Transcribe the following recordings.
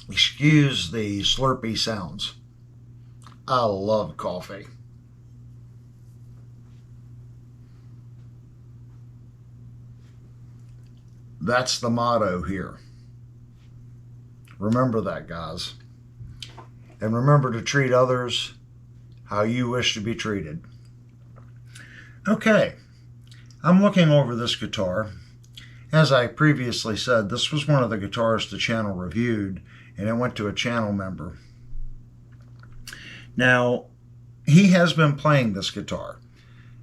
Excuse the slurpy sounds. I love coffee. That's the motto here. Remember that, guys. And remember to treat others how you wish to be treated. Okay, I'm looking over this guitar. As I previously said, this was one of the guitars the channel reviewed, and it went to a channel member. Now, he has been playing this guitar,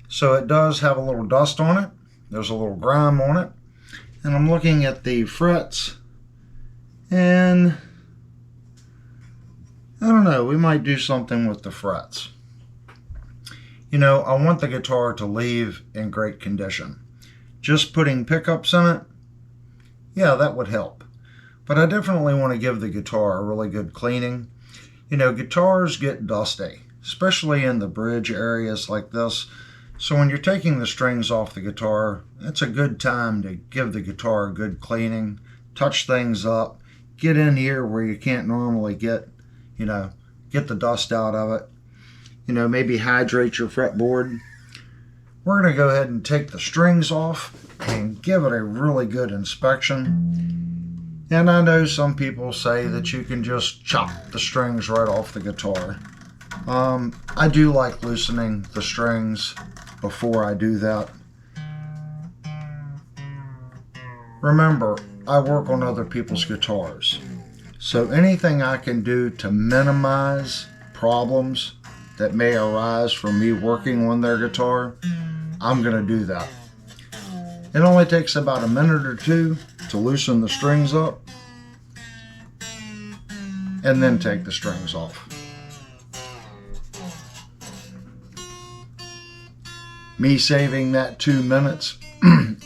so it does have a little dust on it. There's a little grime on it. And I'm looking at the frets, and I don't know, we might do something with the frets. You know, I want the guitar to leave in great condition. Just putting pickups in it, yeah, that would help. But I definitely want to give the guitar a really good cleaning. You know, guitars get dusty, especially in the bridge areas like this. So when you're taking the strings off the guitar, it's a good time to give the guitar a good cleaning, touch things up, get in here where you can't normally get, get the dust out of it. Maybe hydrate your fretboard. We're going to go ahead and take the strings off and give it a really good inspection. And I know some people say that you can just chop the strings right off the guitar. I do like loosening the strings before I do that. Remember, I work on other people's guitars. So anything I can do to minimize problems that may arise from me working on their guitar, I'm going to do that. It only takes about a minute or two to loosen the strings up and then take the strings off. Me saving that 2 minutes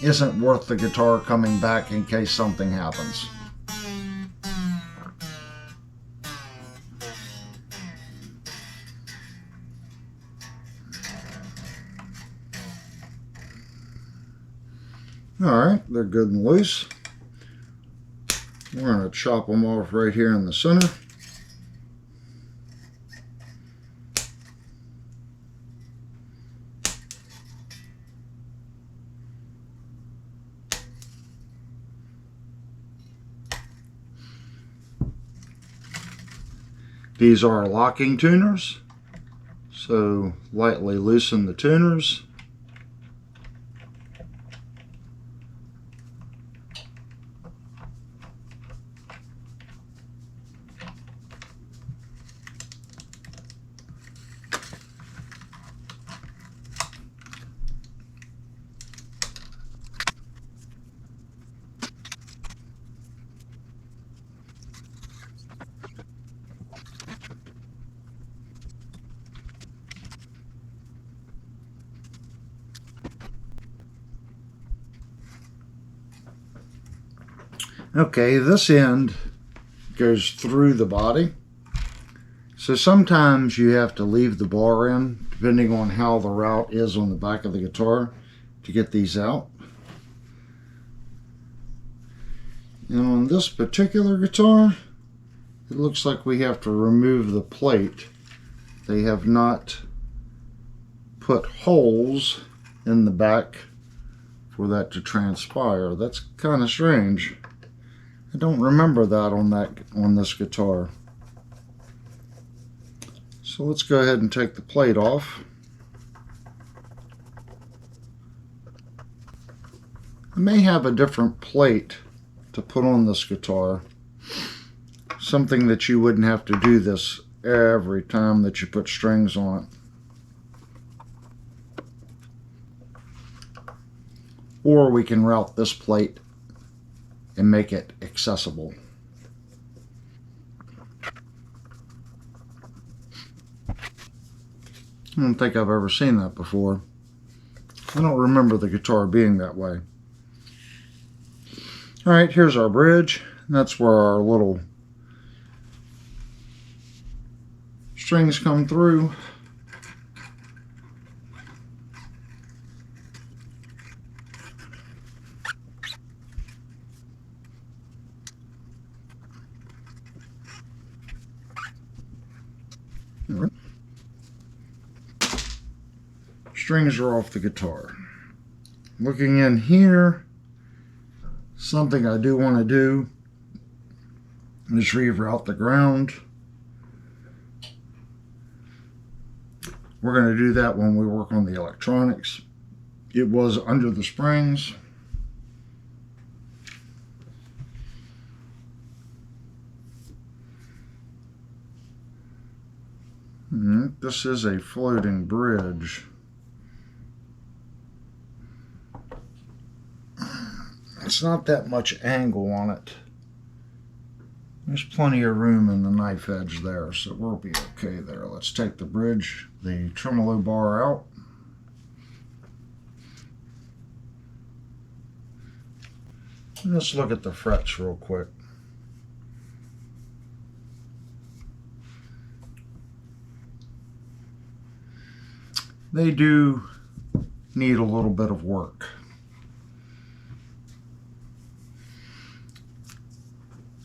isn't worth the guitar coming back in case something happens. Alright, they're good and loose. We're going to chop them off right here in the center. These are locking tuners, so lightly loosen the tuners. Okay, this end goes through the body. So sometimes you have to leave the bar in, depending on how the route is on the back of the guitar, to get these out. And on this particular guitar, it looks like we have to remove the plate. They have not put holes in the back for that to transpire. That's kind of strange. I don't remember that on this guitar. So let's go ahead and take the plate off. I may have a different plate to put on this guitar. Something that you wouldn't have to do this every time that you put strings on it. Or we can route this plate and make it accessible. I don't think I've ever seen that before. I don't remember the guitar being that way. Alright, here's our bridge. That's where our little strings come through. strings are off the guitar. Looking in here, something I do want to do is reroute the ground. We're going to do that when we work on the electronics. It was under the springs. This is a floating bridge. It's not that much angle on it. There's plenty of room in the knife edge there, so we'll be okay there. Let's take the bridge, the tremolo bar out. Let's look at the frets real quick. They do need a little bit of work.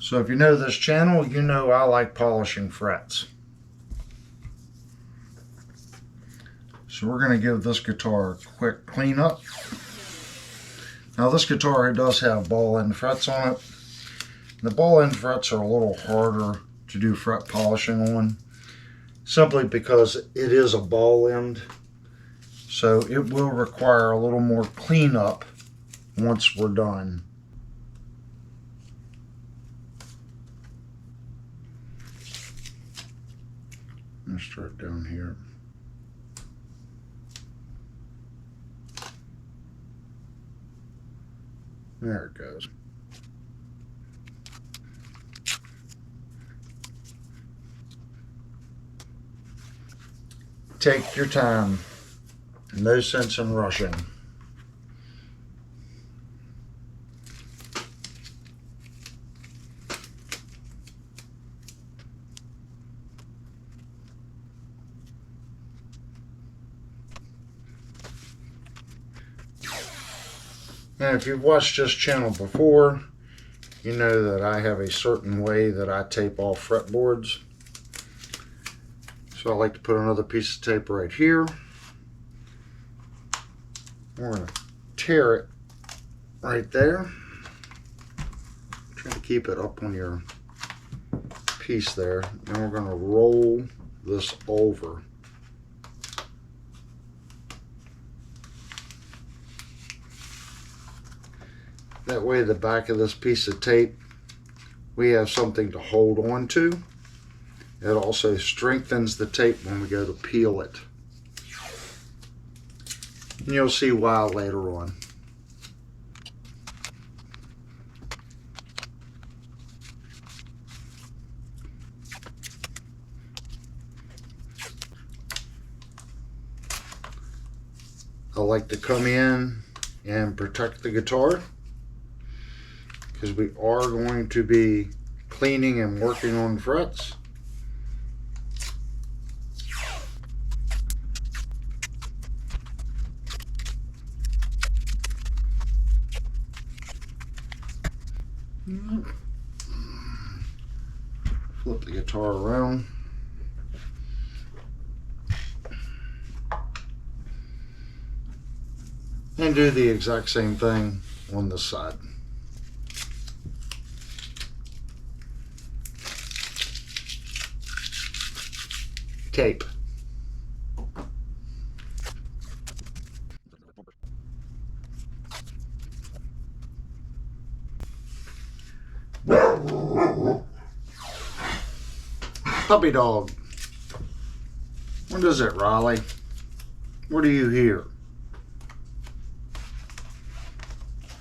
So if you know this channel, you know I like polishing frets. So we're going to give this guitar a quick cleanup. Now this guitar does have ball end frets on it. The ball end frets are a little harder to do fret polishing on, simply because it is a ball end. So it will require a little more cleanup once we're done. Let's start down here. There it goes. Take your time. No sense in rushing. Now, if you've watched this channel before, you know that I have a certain way that I tape off fretboards. So I like to put another piece of tape right here. We're going to tear it right there. Try to keep it up on your piece there. And we're going to roll this over. That way the back of this piece of tape, we have something to hold on to. It also strengthens the tape when we go to peel it. And you'll see why later on. I like to come in and protect the guitar, because we are going to be cleaning and working on frets. Flip the guitar around. And do the exact same thing on this side. Tape. Puppy dog. What is it, Riley? What do you hear?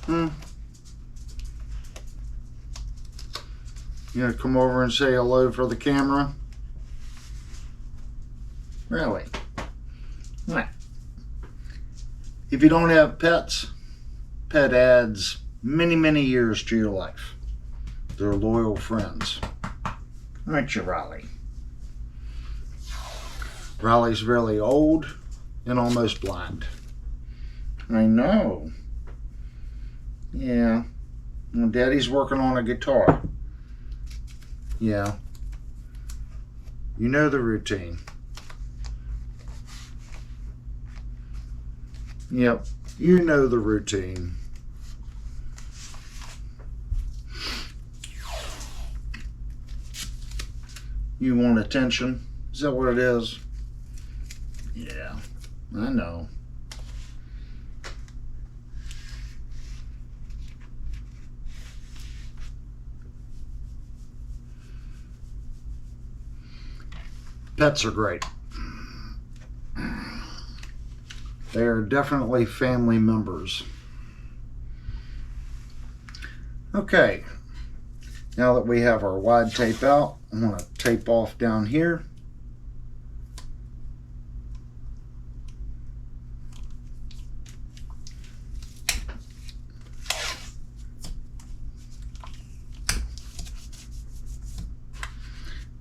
You gonna come over and say hello for the camera? Really? What? If you don't have pets, pet adds many, many years to your life. They're loyal friends. Aren't you, Riley? Riley's really old and almost blind. I know. Yeah. Well, Daddy's working on a guitar. Yeah. You know the routine. Yep, you know the routine. You want attention? Is that what it is? Yeah, I know. Pets are great. They are definitely family members. Okay, now that we have our wide tape out, I'm going to tape off down here.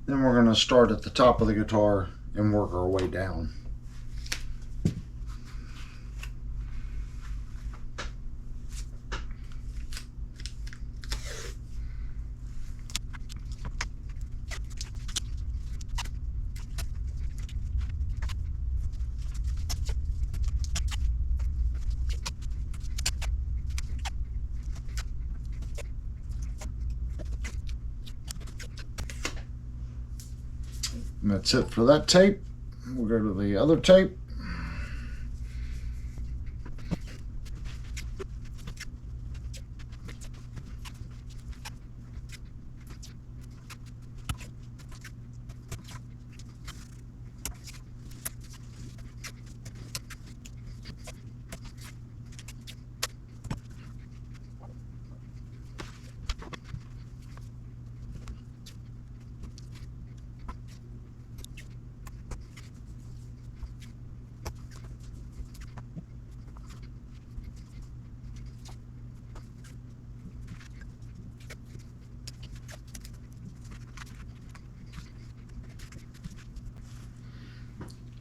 Then we're going to start at the top of the guitar and work our way down. And that's it for that tape. We'll go to the other tape.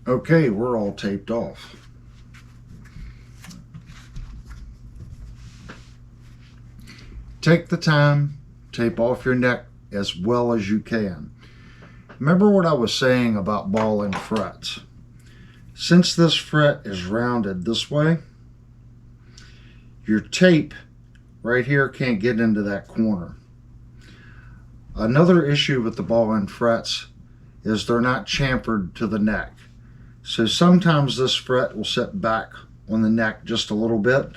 Okay, we're all taped off. Take the time, tape off your neck as well as you can. Remember what I was saying about ball and frets. Since this fret is rounded this way, your tape right here can't get into that corner. Another issue with the ball and frets is they're not chamfered to the neck. So sometimes this fret will sit back on the neck just a little bit.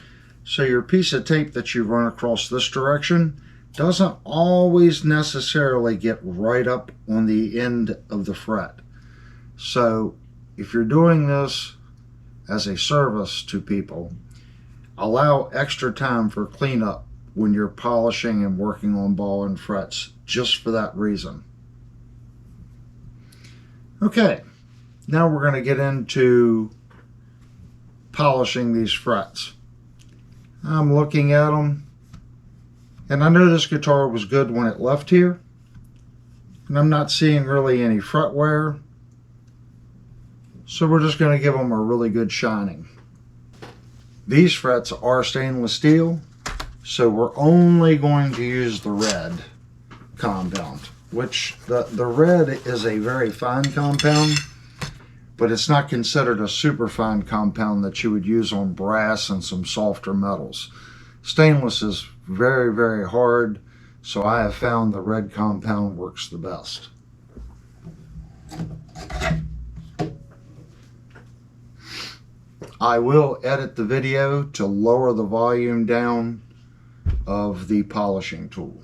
So your piece of tape that you run across this direction doesn't always necessarily get right up on the end of the fret. So if you're doing this as a service to people, allow extra time for cleanup when you're polishing and working on ball and frets, just for that reason. Okay. Now we're going to get into polishing these frets. I'm looking at them, and I know this guitar was good when it left here, and I'm not seeing really any fret wear, so we're just going to give them a really good shining. These frets are stainless steel, so we're only going to use the red compound, which the red is a very fine compound, but it's not considered a super fine compound that you would use on brass and some softer metals. Stainless is very, very hard, so I have found the red compound works the best. I will edit the video to lower the volume down of the polishing tool.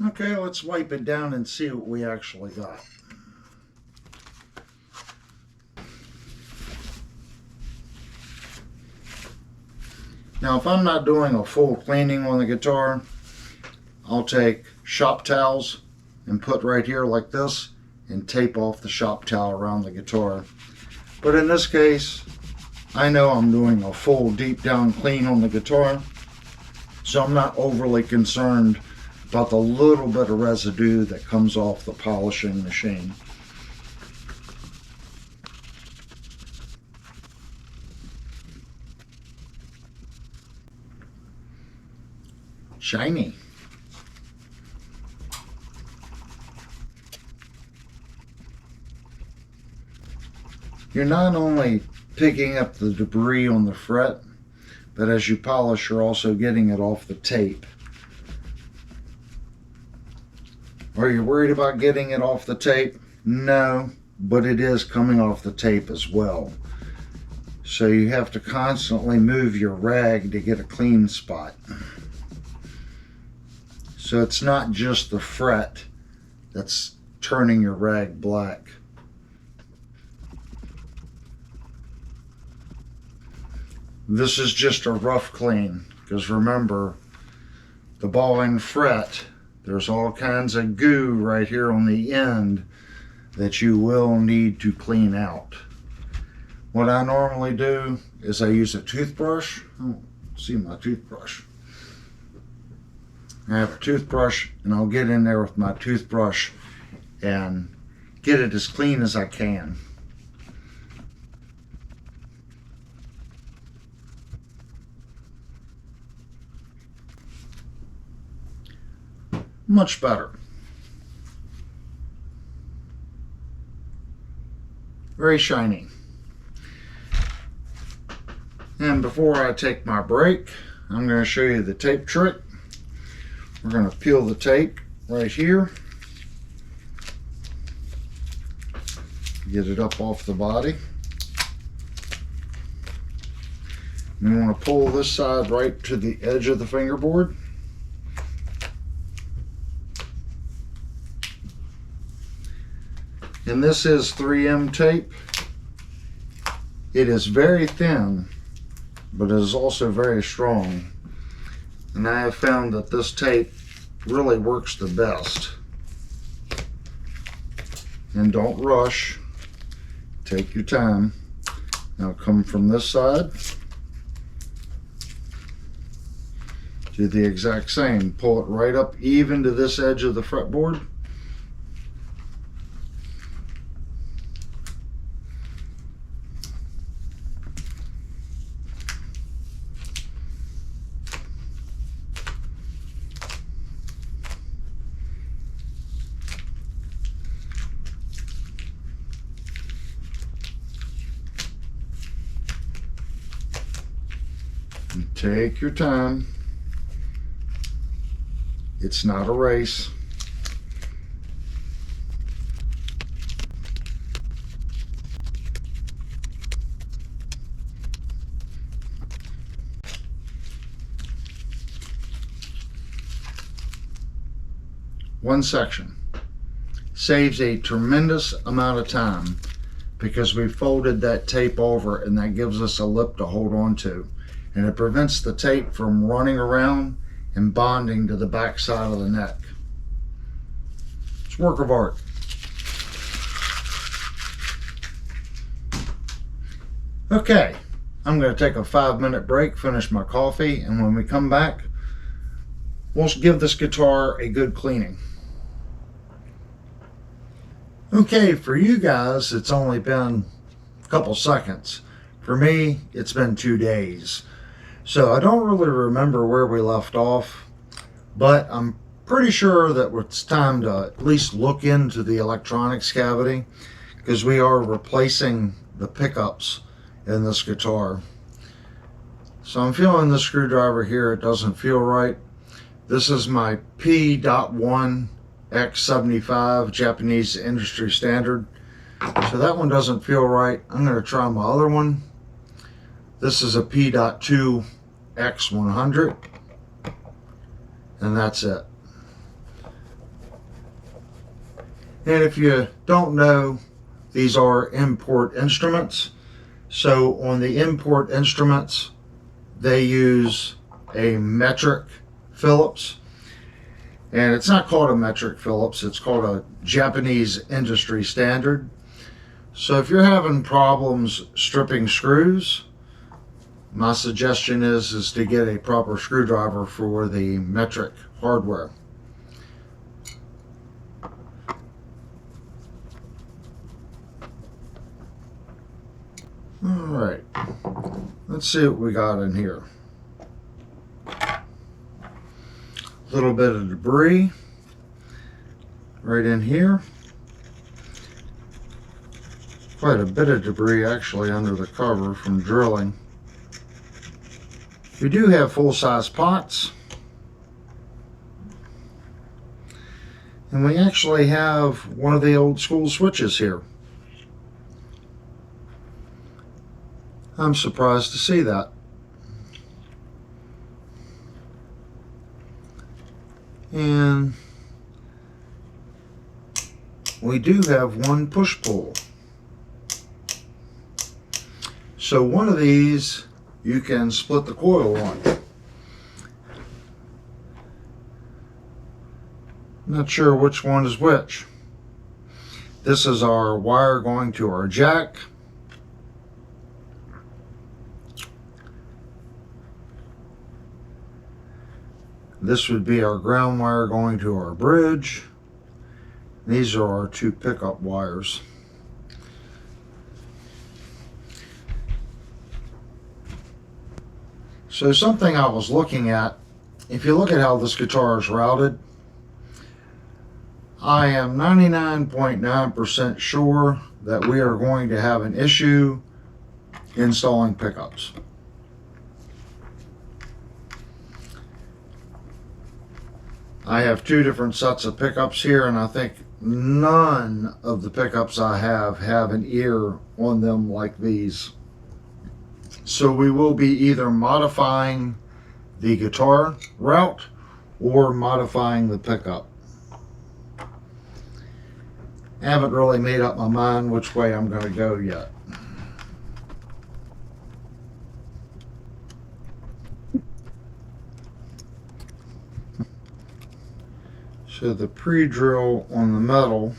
Okay, let's wipe it down and see what we actually got. Now, if I'm not doing a full cleaning on the guitar, I'll take shop towels and put right here like this and tape off the shop towel around the guitar. But in this case, I know I'm doing a full deep down clean on the guitar, so I'm not overly concerned about the little bit of residue that comes off the polishing machine. Shiny. You're not only picking up the debris on the fret, but as you polish, you're also getting it off the tape. Are you worried about getting it off the tape? No, but it is coming off the tape as well. So you have to constantly move your rag to get a clean spot. So it's not just the fret that's turning your rag black. This is just a rough clean, because remember, the ball and fret, there's all kinds of goo right here on the end that you will need to clean out. What I normally do is I use a toothbrush. Oh, see my toothbrush. I have a toothbrush, and I'll get in there with my toothbrush and get it as clean as I can. Much better. Very shiny. And before I take my break, I'm going to show you the tape trick. We're going to peel the tape right here. Get it up off the body. And you want to pull this side right to the edge of the fingerboard. And this is 3M tape. It is very thin, but it is also very strong. And I have found that this tape really works the best. And don't rush. Take your time. Now come from this side. Do the exact same. Pull it right up even to this edge of the fretboard. Take your time. It's not a race. One section saves a tremendous amount of time because we folded that tape over, and that gives us a lip to hold on to. And it prevents the tape from running around and bonding to the back side of the neck. It's a work of art. Okay, I'm going to take a 5-minute break, finish my coffee, and when we come back, we'll give this guitar a good cleaning. Okay, for you guys, it's only been a couple seconds. For me, it's been 2 days. So I don't really remember where we left off, but I'm pretty sure that it's time to at least look into the electronics cavity, because we are replacing the pickups in this guitar. So I'm feeling the screwdriver here. It doesn't feel right. This is my P.1 X75 Japanese industry standard. So that one doesn't feel right. I'm going to try my other one. This is a P.2 X100, and that's it. And if you don't know, these are import instruments. So on the import instruments, they use a metric Phillips. And it's not called a metric Phillips, it's called a Japanese industry standard. So if you're having problems stripping screws, my suggestion is to get a proper screwdriver for the metric hardware. Alright, let's see what we got in here. A little bit of debris right in here. Quite a bit of debris actually under the cover from drilling. We do have full-size pots. And we actually have one of the old school switches here. I'm surprised to see that. And we do have one push-pull. So one of these you can split the coil on. Not sure which one is which. This is our wire going to our jack. This would be our ground wire going to our bridge. These are our two pickup wires. So something I was looking at, if you look at how this guitar is routed, I am 99.9% sure that we are going to have an issue installing pickups. I have two different sets of pickups here, and I think none of the pickups I have an ear on them like these. So we will be either modifying the guitar route or modifying the pickup. I haven't really made up my mind which way I'm going to go yet. So the pre-drill on the metal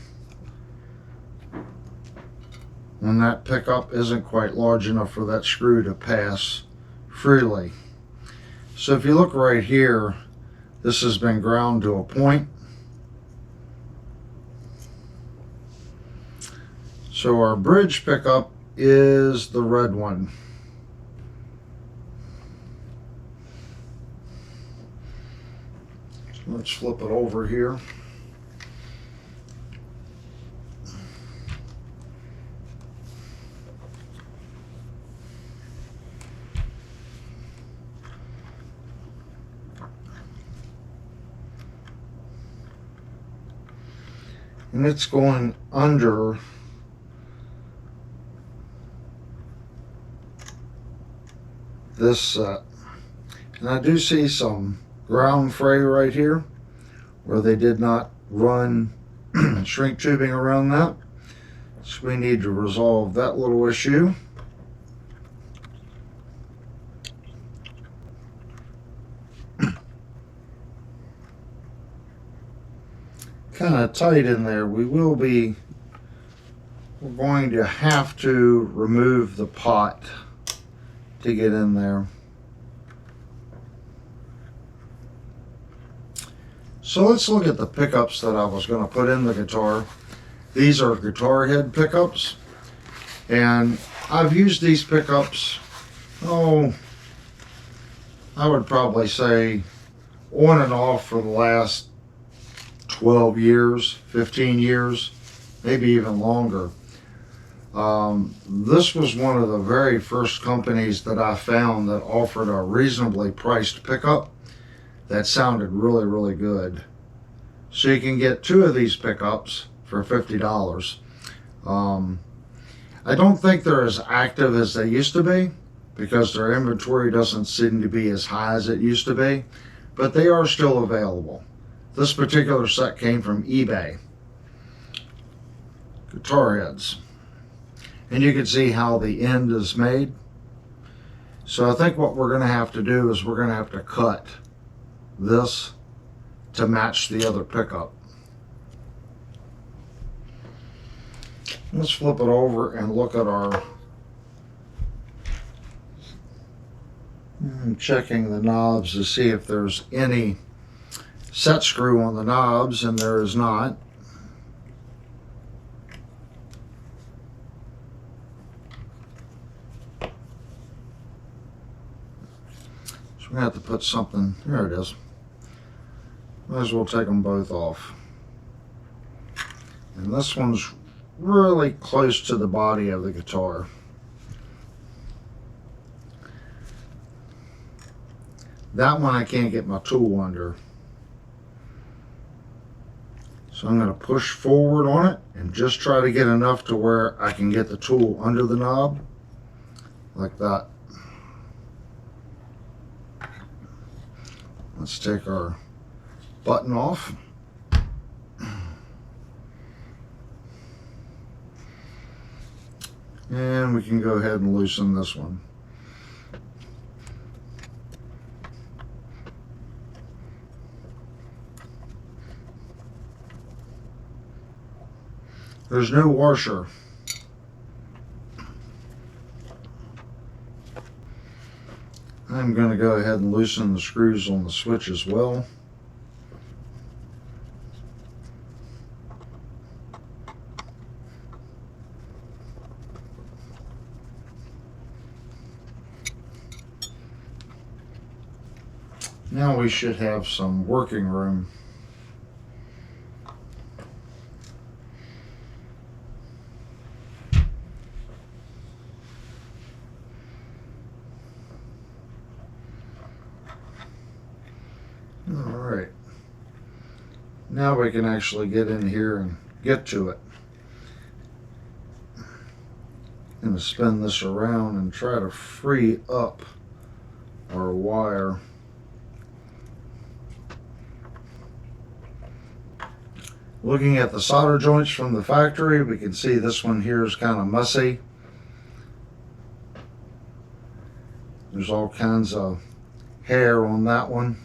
on that pickup isn't quite large enough for that screw to pass freely. So if you look right here, this has been ground to a point. So our bridge pickup is the red one. So let's flip it over here. And it's going under this set. And I do see some ground fray right here where they did not run shrink tubing around that. So we need to resolve that little issue. Kind of tight in there. We're going to have to remove the pot to get in there. So let's look at the pickups that I was going to put in the guitar. These are guitar head pickups, and I've used these pickups, I would probably say on and off for the last 12 years, 15 years, maybe even longer. This was one of the very first companies that I found that offered a reasonably priced pickup that sounded really, really good. So you can get two of these pickups for $50. I don't think they're as active as they used to be because their inventory doesn't seem to be as high as it used to be, but they are still available. This particular set came from eBay. guitar heads. And you can see how the end is made. So I think what we're going to have to do is we're going to have to cut this to match the other pickup. Let's flip it over and look at our, checking the knobs to see if there's any set screw on the knobs, and there is not. So we're going to have to put something, there it is. Might as well take them both off. And this one's really close to the body of the guitar. That one I can't get my tool under. So I'm going to push forward on it and just try to get enough to where I can get the tool under the knob, like that. Let's take our button off. And we can go ahead and loosen this one. There's no washer. I'm going to go ahead and loosen the screws on the switch as well. Now we should have some working room. Alright, now we can actually get in here and get to it. I'm going to spin this around and try to free up our wire. Looking at the solder joints from the factory, we can see this one here is kind of messy. There's all kinds of hair on that one.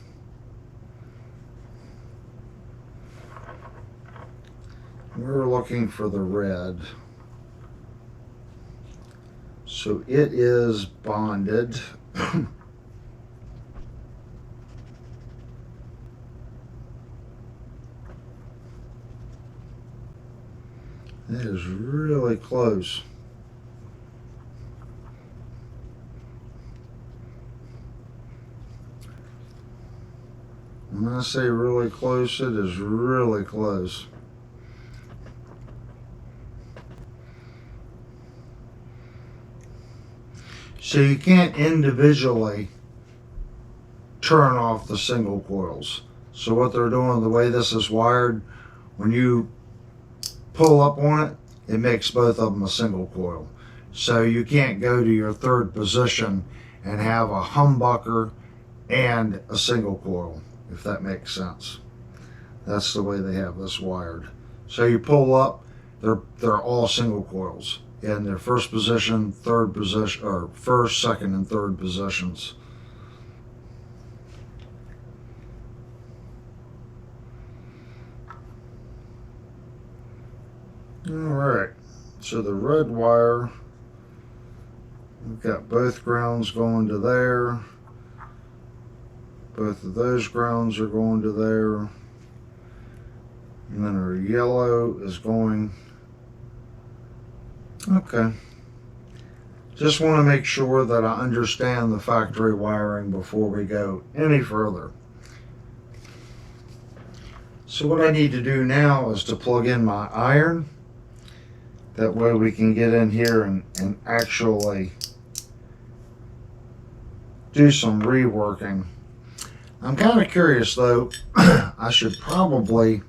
We're looking for the red. So it is bonded. It is really close. When I say really close, it is really close. So you can't individually turn off the single coils. So what they're doing, the way this is wired, when you pull up on it, it makes both of them a single coil. So you can't go to your third position and have a humbucker and a single coil, if that makes sense. That's the way they have this wired. So you pull up, they're all single coils in their first position, third position, or first, second, and third positions. Alright, so the red wire, we've got both grounds going to there. Both of those grounds are going to there. And then our yellow is going. Okay. Just want to make sure that I understand the factory wiring before we go any further. So what I need to do now is to plug in my iron. That way we can get in here and actually do some reworking. I'm kind of curious though, I should probably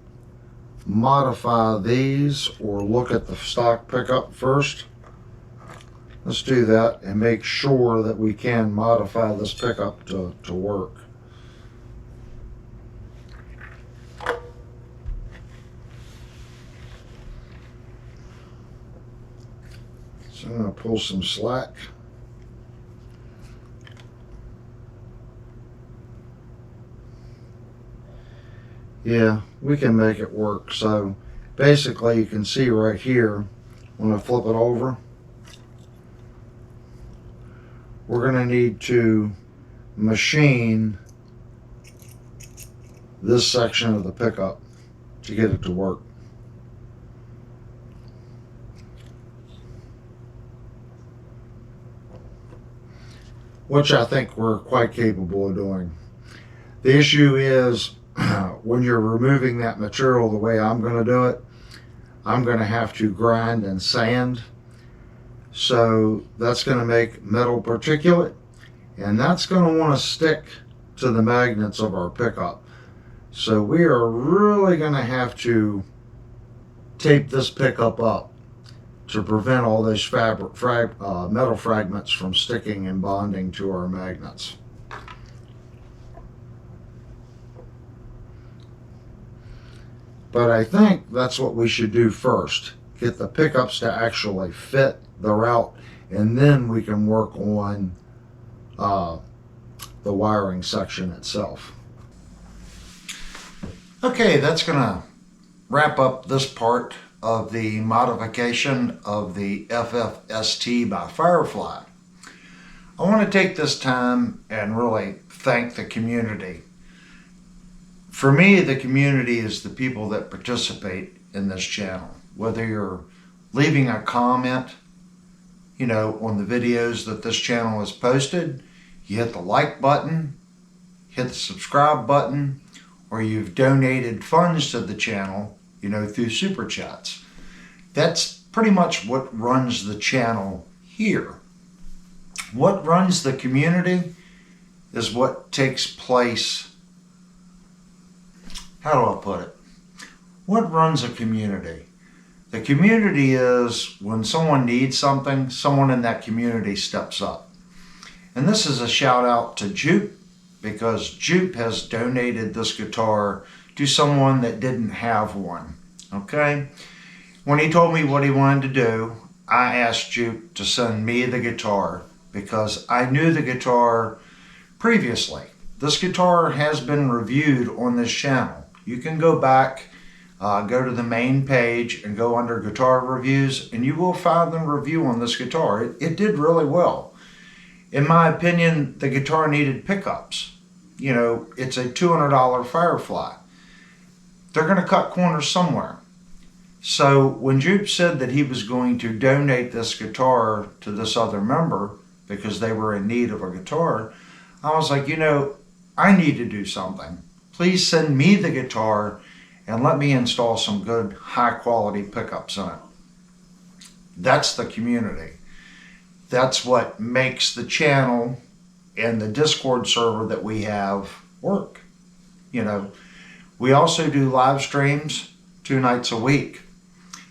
modify these or look at the stock pickup first. Let's do that and make sure that we can modify this pickup to work. So I'm going to pull some slack. Yeah, we can make it work. So basically you can see right here when I flip it over, we're going to need to machine this section of the pickup to get it to work. Which I think we're quite capable of doing. The issue is when you're removing that material the way I'm going to do it, I'm going to have to grind and sand. So that's going to make metal particulate, and that's going to want to stick to the magnets of our pickup. So we are really going to have to tape this pickup up to prevent all those metal fragments from sticking and bonding to our magnets. But I think that's what we should do first. Get the pickups to actually fit the route, and then we can work on the wiring section itself. Okay, that's going to wrap up this part of the modification of the FFST by Firefly. I want to take this time and really thank the community. For me, the community is the people that participate in this channel. Whether you're leaving a comment, on the videos that this channel has posted, you hit the like button, hit the subscribe button, or you've donated funds to the channel, through super chats. That's pretty much what runs the channel here. What runs the community is what takes place. How do I put it? What runs a community? The community is when someone needs something, someone in that community steps up. And this is a shout out to Jupe, because Jupe has donated this guitar to someone that didn't have one. Okay? When he told me what he wanted to do, I asked Jupe to send me the guitar because I knew the guitar previously. This guitar has been reviewed on this channel. You can go back, go to the main page and go under guitar reviews, and you will find the review on this guitar. It did really well. In my opinion, the guitar needed pickups. It's a $200 Firefly. They're going to cut corners somewhere. So when Jupe said that he was going to donate this guitar to this other member because they were in need of a guitar, I was like, I need to do something. Please send me the guitar and let me install some good high quality pickups in it. That's the community. That's what makes the channel and the Discord server that we have work. We also do live streams 2 nights a week.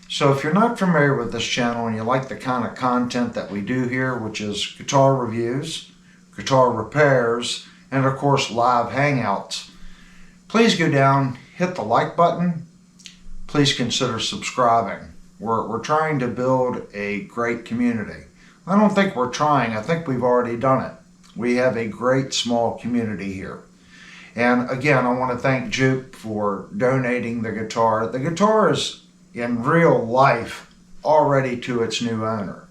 So if you're not familiar with this channel and you like the kind of content that we do here, which is guitar reviews, guitar repairs, and of course live hangouts, please go down, hit the like button. Please consider subscribing. We're trying to build a great community. I don't think we're trying. I think we've already done it. We have a great small community here. And again, I want to thank Jupe for donating the guitar. The guitar is in real life already to its new owner.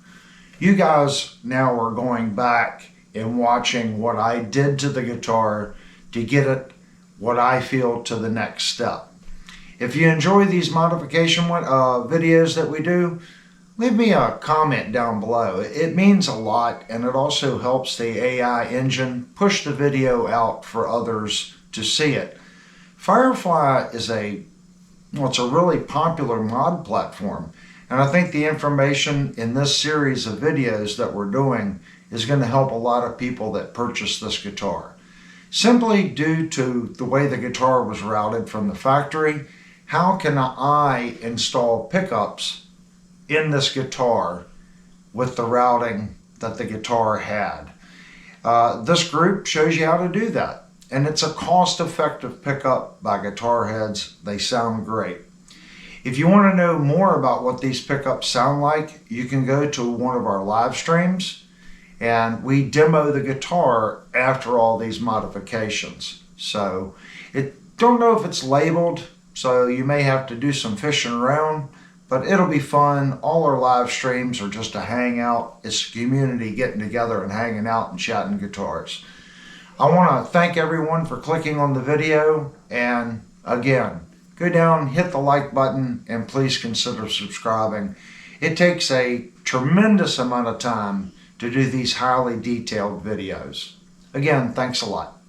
You guys now are going back and watching what I did to the guitar to get it what I feel to the next step. If you enjoy these modification videos that we do, leave me a comment down below. It means a lot, and it also helps the AI engine push the video out for others to see it. Firefly is it's a really popular mod platform, and I think the information in this series of videos that we're doing is going to help a lot of people that purchase this guitar. Simply due to the way the guitar was routed from the factory, how can I install pickups in this guitar with the routing that the guitar had? This group shows you how to do that. And it's a cost-effective pickup by guitar heads. They sound great. If you want to know more about what these pickups sound like, you can go to one of our live streams and we demo the guitar after all these modifications. So don't know if it's labeled, so you may have to do some fishing around, but it'll be fun. All our live streams are just a hangout. It's a community getting together and hanging out and chatting guitars. I want to thank everyone for clicking on the video, and again, go down, hit the like button, and please consider subscribing. It takes a tremendous amount of time to do these highly detailed videos. Again, thanks a lot.